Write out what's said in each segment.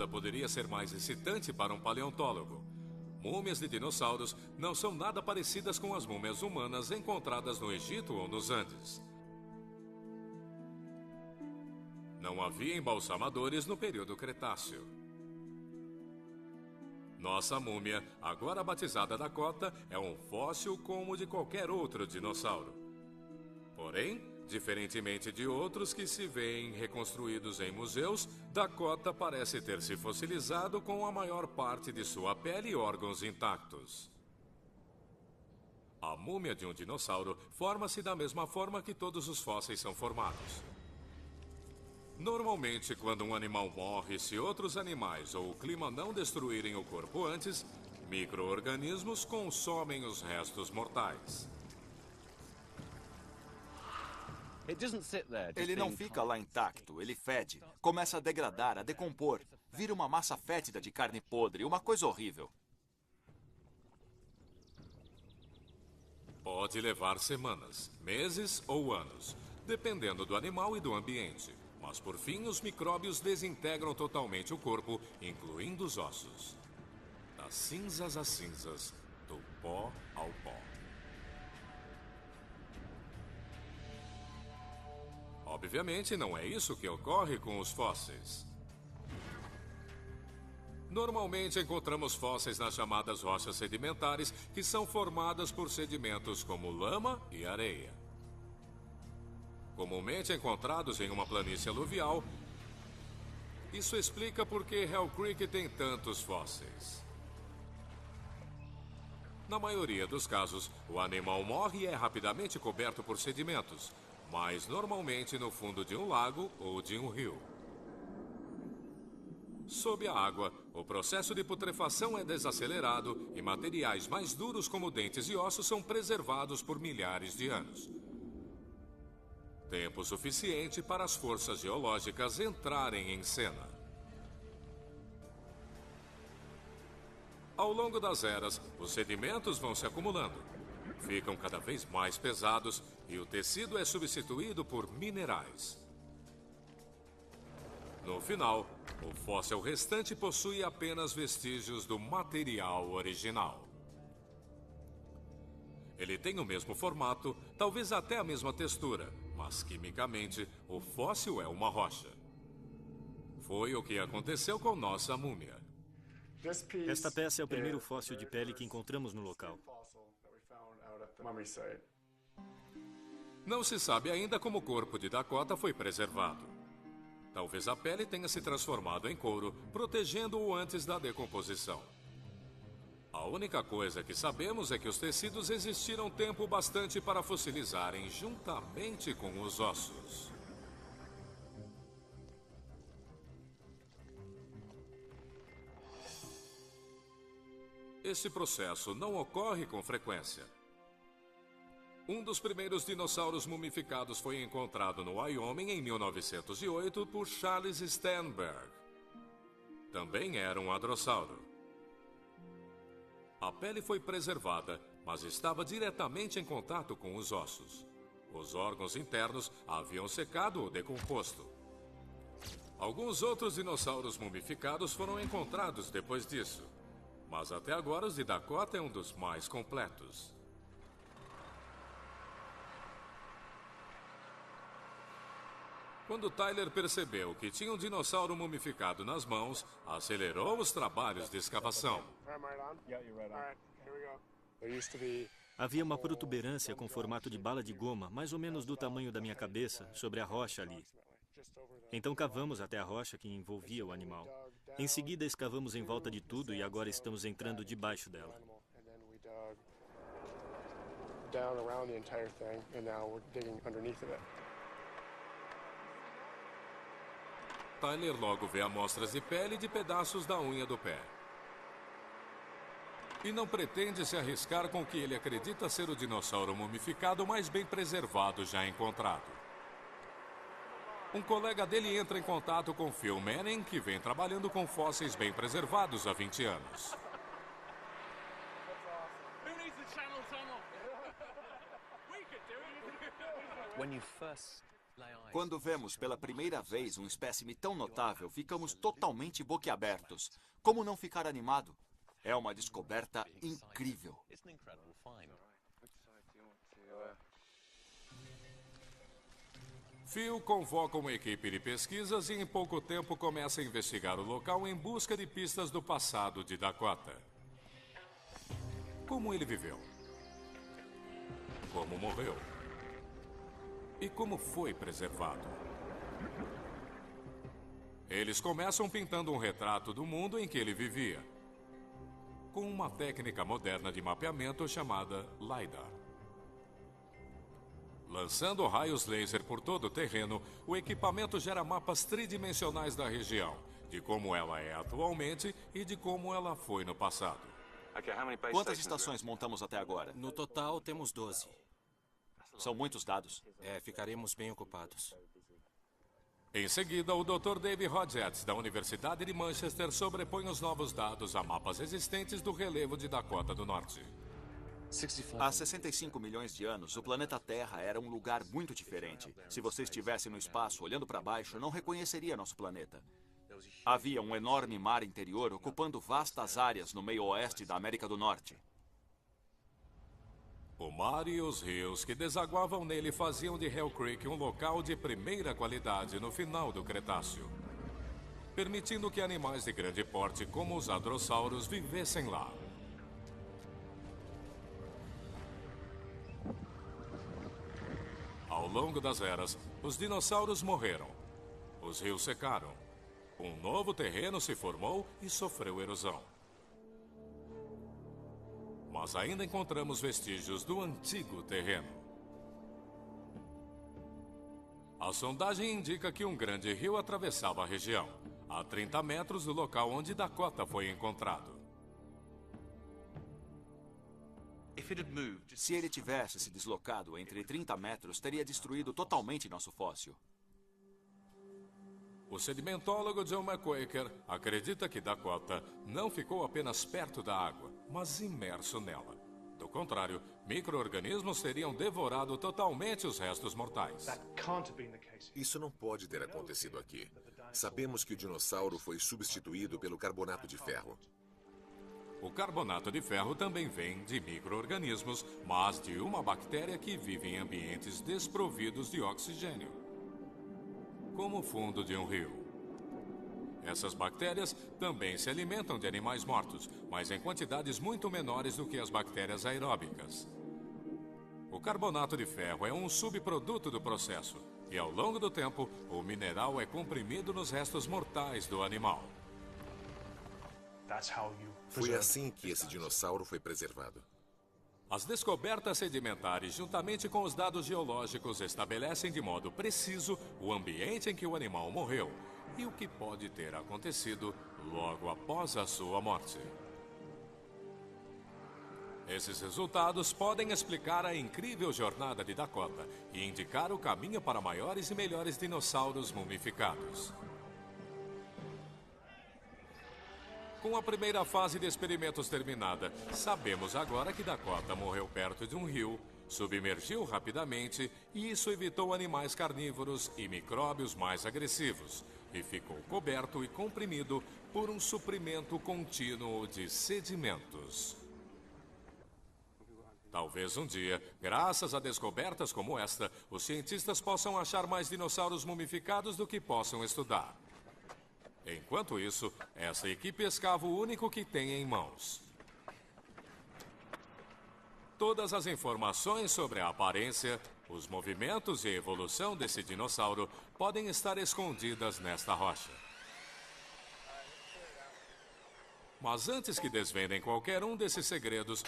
Poderia ser mais excitante para um paleontólogo. Múmias de dinossauros não são nada parecidas com as múmias humanas encontradas no Egito ou nos Andes. Não havia embalsamadores no período Cretáceo. Nossa múmia, agora batizada Dakota, é um fóssil como o de qualquer outro dinossauro. Porém, diferentemente de outros que se veem reconstruídos em museus, Dakota parece ter se fossilizado com a maior parte de sua pele e órgãos intactos. A múmia de um dinossauro forma-se da mesma forma que todos os fósseis são formados. Normalmente, quando um animal morre, se outros animais ou o clima não destruírem o corpo antes, micro-organismos consomem os restos mortais. Ele não fica lá intacto, ele fede, começa a degradar, a decompor, vira uma massa fétida de carne podre, uma coisa horrível. Pode levar semanas, meses ou anos, dependendo do animal e do ambiente. Mas por fim, os micróbios desintegram totalmente o corpo, incluindo os ossos. Das cinzas às cinzas, do pó ao pó. Obviamente, não é isso que ocorre com os fósseis. Normalmente encontramos fósseis nas chamadas rochas sedimentares, que são formadas por sedimentos como lama e areia. Comumente encontrados em uma planície aluvial, isso explica por que Hell Creek tem tantos fósseis. Na maioria dos casos, o animal morre e é rapidamente coberto por sedimentos, mas normalmente no fundo de um lago ou de um rio. Sob a água, o processo de putrefação é desacelerado e materiais mais duros como dentes e ossos são preservados por milhares de anos. Tempo suficiente para as forças geológicas entrarem em cena. Ao longo das eras, os sedimentos vão se acumulando. Ficam cada vez mais pesados e o tecido é substituído por minerais. No final, o fóssil restante possui apenas vestígios do material original. Ele tem o mesmo formato, talvez até a mesma textura, mas quimicamente, o fóssil é uma rocha. Foi o que aconteceu com nossa múmia. Esta peça é o primeiro fóssil de pele que encontramos no local. Não se sabe ainda como o corpo de Dakota foi preservado. Talvez a pele tenha se transformado em couro, protegendo-o antes da decomposição. A única coisa que sabemos é que os tecidos existiram tempo bastante para fossilizarem juntamente com os ossos. Esse processo não ocorre com frequência. Um dos primeiros dinossauros mumificados foi encontrado no Wyoming em 1908 por Charles Stenberg. Também era um hadrossauro. A pele foi preservada, mas estava diretamente em contato com os ossos. Os órgãos internos haviam secado ou decomposto. Alguns outros dinossauros mumificados foram encontrados depois disso, mas até agora os de Dakota é um dos mais completos. Quando Tyler percebeu que tinha um dinossauro mumificado nas mãos, acelerou os trabalhos de escavação. Havia uma protuberância com formato de bala de goma, mais ou menos do tamanho da minha cabeça, sobre a rocha ali. Então cavamos até a rocha que envolvia o animal. Em seguida escavamos em volta de tudo e agora estamos entrando debaixo dela. Tyler logo vê amostras de pele e de pedaços da unha do pé. E não pretende se arriscar com o que ele acredita ser o dinossauro mumificado mais bem preservado já encontrado. Um colega dele entra em contato com Phil Manning, que vem trabalhando com fósseis bem preservados há 20 anos. Quando vemos pela primeira vez um espécime tão notável, ficamos totalmente boquiabertos. Como não ficar animado? É uma descoberta incrível. Phil convoca uma equipe de pesquisas e em pouco tempo começa a investigar o local em busca de pistas do passado de Dakota. Como ele viveu? Como morreu? E como foi preservado? Eles começam pintando um retrato do mundo em que ele vivia, com uma técnica moderna de mapeamento chamada LiDAR. Lançando raios laser por todo o terreno, o equipamento gera mapas tridimensionais da região, de como ela é atualmente e de como ela foi no passado. Quantas estações montamos até agora? No total, temos 12. São muitos dados. Ficaremos bem ocupados. Em seguida, o Dr. David Hodgetts, da Universidade de Manchester, sobrepõe os novos dados a mapas existentes do relevo de Dakota do Norte. Há 65 milhões de anos, o planeta Terra era um lugar muito diferente. Se você estivesse no espaço, olhando para baixo, não reconheceria nosso planeta. Havia um enorme mar interior ocupando vastas áreas no meio oeste da América do Norte. O mar e os rios que desaguavam nele faziam de Hell Creek um local de primeira qualidade no final do Cretáceo, permitindo que animais de grande porte como os hadrossauros vivessem lá. Ao longo das eras, os dinossauros morreram, os rios secaram, um novo terreno se formou e sofreu erosão. Mas ainda encontramos vestígios do antigo terreno. A sondagem indica que um grande rio atravessava a região, a 30 metros do local onde Dakota foi encontrado. Se ele tivesse se deslocado entre 30 metros, teria destruído totalmente nosso fóssil. O sedimentólogo John McQuaker acredita que Dakota não ficou apenas perto da água, mas imerso nela. Do contrário, micro-organismos teriam devorado totalmente os restos mortais. Isso não pode ter acontecido aqui. Sabemos que o dinossauro foi substituído pelo carbonato de ferro. O carbonato de ferro também vem de micro-organismos, mas de uma bactéria que vive em ambientes desprovidos de oxigênio, como o fundo de um rio. Essas bactérias também se alimentam de animais mortos, mas em quantidades muito menores do que as bactérias aeróbicas. O carbonato de ferro é um subproduto do processo, e ao longo do tempo, o mineral é comprimido nos restos mortais do animal. Foi assim que esse dinossauro foi preservado. As descobertas sedimentares, juntamente com os dados geológicos, estabelecem de modo preciso o ambiente em que o animal morreu e o que pode ter acontecido logo após a sua morte. Esses resultados podem explicar a incrível jornada de Dakota e indicar o caminho para maiores e melhores dinossauros mumificados. Com a primeira fase de experimentos terminada, sabemos agora que Dakota morreu perto de um rio, submergiu rapidamente e isso evitou animais carnívoros e micróbios mais agressivos e ficou coberto e comprimido por um suprimento contínuo de sedimentos. Talvez um dia, graças a descobertas como esta, os cientistas possam achar mais dinossauros mumificados do que possam estudar. Enquanto isso, essa equipe escava o único que tem em mãos. Todas as informações sobre a aparência, os movimentos e a evolução desse dinossauro podem estar escondidas nesta rocha. Mas antes que desvendem qualquer um desses segredos,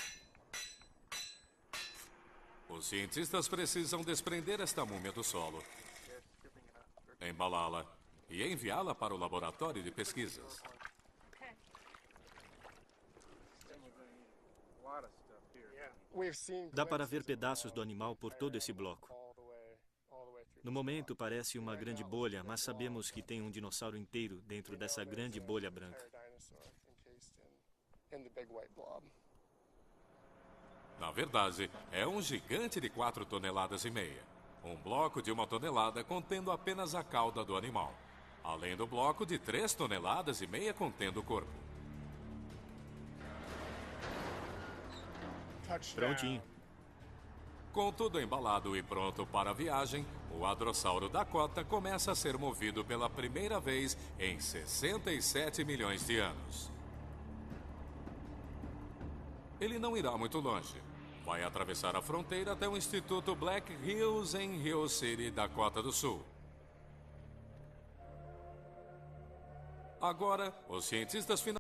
os cientistas precisam desprender esta múmia do solo, embalá-la e enviá-la para o laboratório de pesquisas. Dá para ver pedaços do animal por todo esse bloco. No momento parece uma grande bolha, mas sabemos que tem um dinossauro inteiro dentro dessa grande bolha branca. Na verdade, é um gigante de 4,5 toneladas. um bloco de 1 tonelada contendo apenas a cauda do animal, além do bloco de 3,5 toneladas contendo o corpo. Prontinho. Com tudo embalado e pronto para a viagem, o Hadrossauro Dakota começa a ser movido pela primeira vez em 67 milhões de anos. Ele não irá muito longe. Vai atravessar a fronteira até o Instituto Black Hills em Hill City, Dakota do Sul. Agora, os cientistas finalmente